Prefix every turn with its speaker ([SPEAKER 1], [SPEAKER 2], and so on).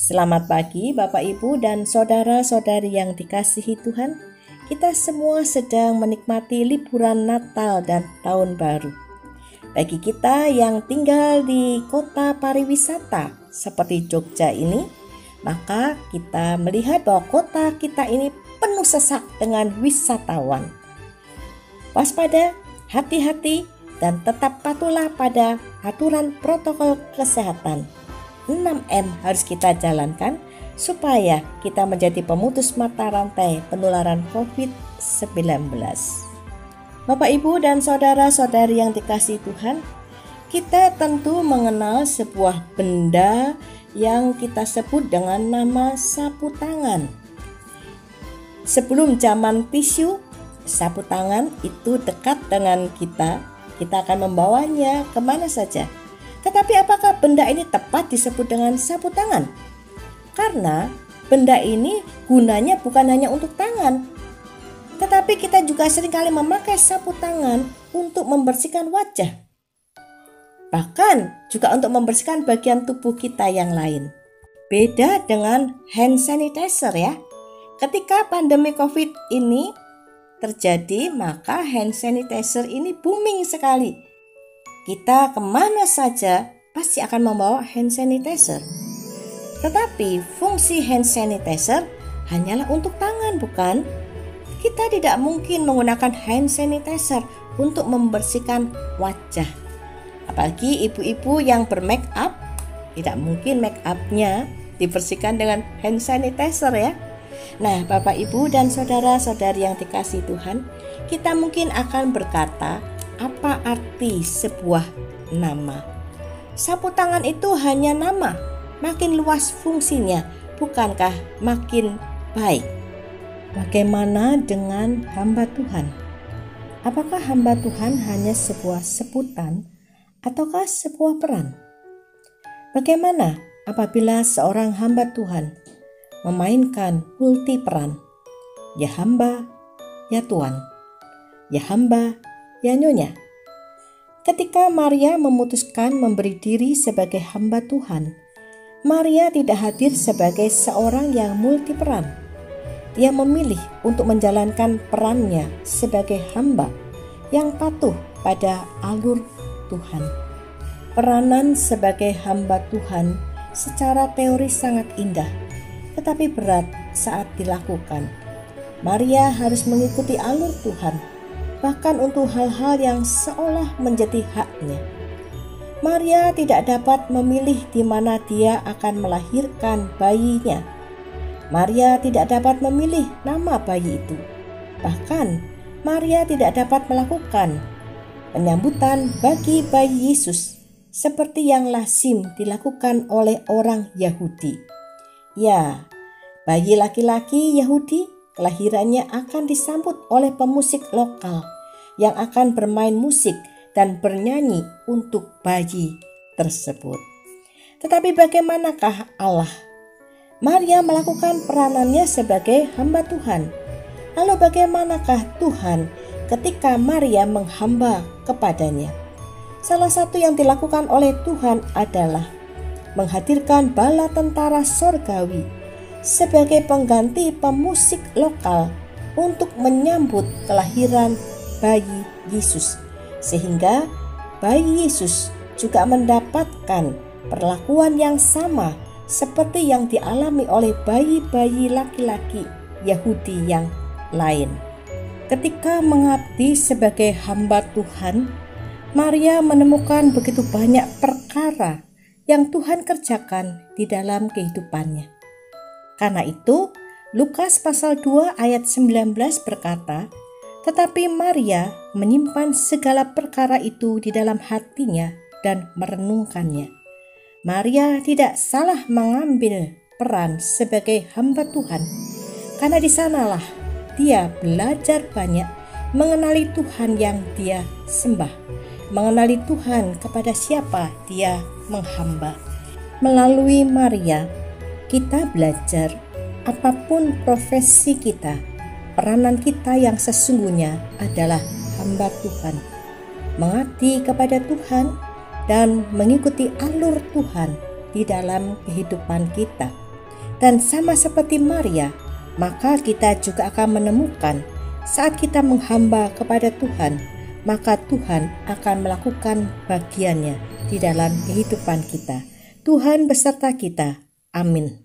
[SPEAKER 1] Selamat pagi Bapak Ibu dan saudara-saudari yang dikasihi Tuhan. Kita semua sedang menikmati liburan Natal dan Tahun Baru. Bagi kita yang tinggal di kota pariwisata seperti Jogja ini, maka kita melihat bahwa kota kita ini penuh sesak dengan wisatawan. Waspada, hati-hati, dan tetap patuhlah pada aturan protokol kesehatan. 6M harus kita jalankan supaya kita menjadi pemutus mata rantai penularan COVID-19. Bapak, Ibu, dan saudara-saudari yang dikasihi Tuhan, kita tentu mengenal sebuah benda yang kita sebut dengan nama sapu tangan. Sebelum zaman tisu, sapu tangan itu dekat dengan kita akan membawanya kemana saja. Tetapi apakah benda ini tepat disebut dengan sapu tangan? Karena benda ini gunanya bukan hanya untuk tangan, tetapi kita juga seringkali memakai sapu tangan untuk membersihkan wajah. Bahkan juga untuk membersihkan bagian tubuh kita yang lain. Beda dengan hand sanitizer ya. Ketika pandemi COVID ini terjadi, maka hand sanitizer ini booming sekali. Kita kemana saja pasti akan membawa hand sanitizer. Tetapi fungsi hand sanitizer hanyalah untuk tangan, bukan? Kita tidak mungkin menggunakan hand sanitizer untuk membersihkan wajah. Apalagi ibu-ibu yang bermake up, tidak mungkin make upnya dibersihkan dengan hand sanitizer ya. Nah, Bapak, Ibu, dan saudara-saudari yang dikasihi Tuhan, kita mungkin akan berkata, apa arti sebuah nama? Sapu tangan itu hanya nama, makin luas fungsinya, bukankah makin baik? Bagaimana dengan hamba Tuhan? Apakah hamba Tuhan hanya sebuah sebutan ataukah sebuah peran? Bagaimana apabila seorang hamba Tuhan memainkan multi peran? Ya hamba, ya Tuan, ya hamba, ya Nyonya. Ketika Maria memutuskan memberi diri sebagai hamba Tuhan, Maria tidak hadir sebagai seorang yang multi peran. Dia memilih untuk menjalankan perannya sebagai hamba yang patuh pada alur Tuhan. Peranan sebagai hamba Tuhan secara teori sangat indah, tetapi berat saat dilakukan. Maria harus mengikuti alur Tuhan, bahkan untuk hal-hal yang seolah menjadi haknya. Maria tidak dapat memilih di mana dia akan melahirkan bayinya. Maria tidak dapat memilih nama bayi itu. Bahkan, Maria tidak dapat melakukan penyambutan bagi bayi Yesus seperti yang lazim dilakukan oleh orang Yahudi. Ya, bayi laki-laki Yahudi kelahirannya akan disambut oleh pemusik lokal yang akan bermain musik dan bernyanyi untuk bayi tersebut. Tetapi bagaimanakah Allah? Maria melakukan peranannya sebagai hamba Tuhan. Lalu bagaimanakah Tuhan ketika Maria menghamba kepadanya? Salah satu yang dilakukan oleh Tuhan adalah menghadirkan bala tentara sorgawi sebagai pengganti pemusik lokal untuk menyambut kelahiran bayi Yesus, sehingga bayi Yesus juga mendapatkan perlakuan yang sama seperti yang dialami oleh bayi-bayi laki-laki Yahudi yang lain. Ketika mengabdi sebagai hamba Tuhan, Maria menemukan begitu banyak perkara yang Tuhan kerjakan di dalam kehidupannya. Karena itu, Lukas pasal 2 ayat 19 berkata, tetapi Maria menyimpan segala perkara itu di dalam hatinya dan merenungkannya. Maria tidak salah mengambil peran sebagai hamba Tuhan, karena di sanalah dia belajar banyak mengenali Tuhan yang dia sembah, mengenali Tuhan kepada siapa dia menghamba. Melalui Maria, kita belajar apapun profesi kita, peranan kita yang sesungguhnya adalah hamba Tuhan, mengabdi kepada Tuhan dan mengikuti alur Tuhan di dalam kehidupan kita. Dan sama seperti Maria, maka kita juga akan menemukan saat kita menghamba kepada Tuhan, maka Tuhan akan melakukan bagiannya di dalam kehidupan kita. Tuhan beserta kita. Amin.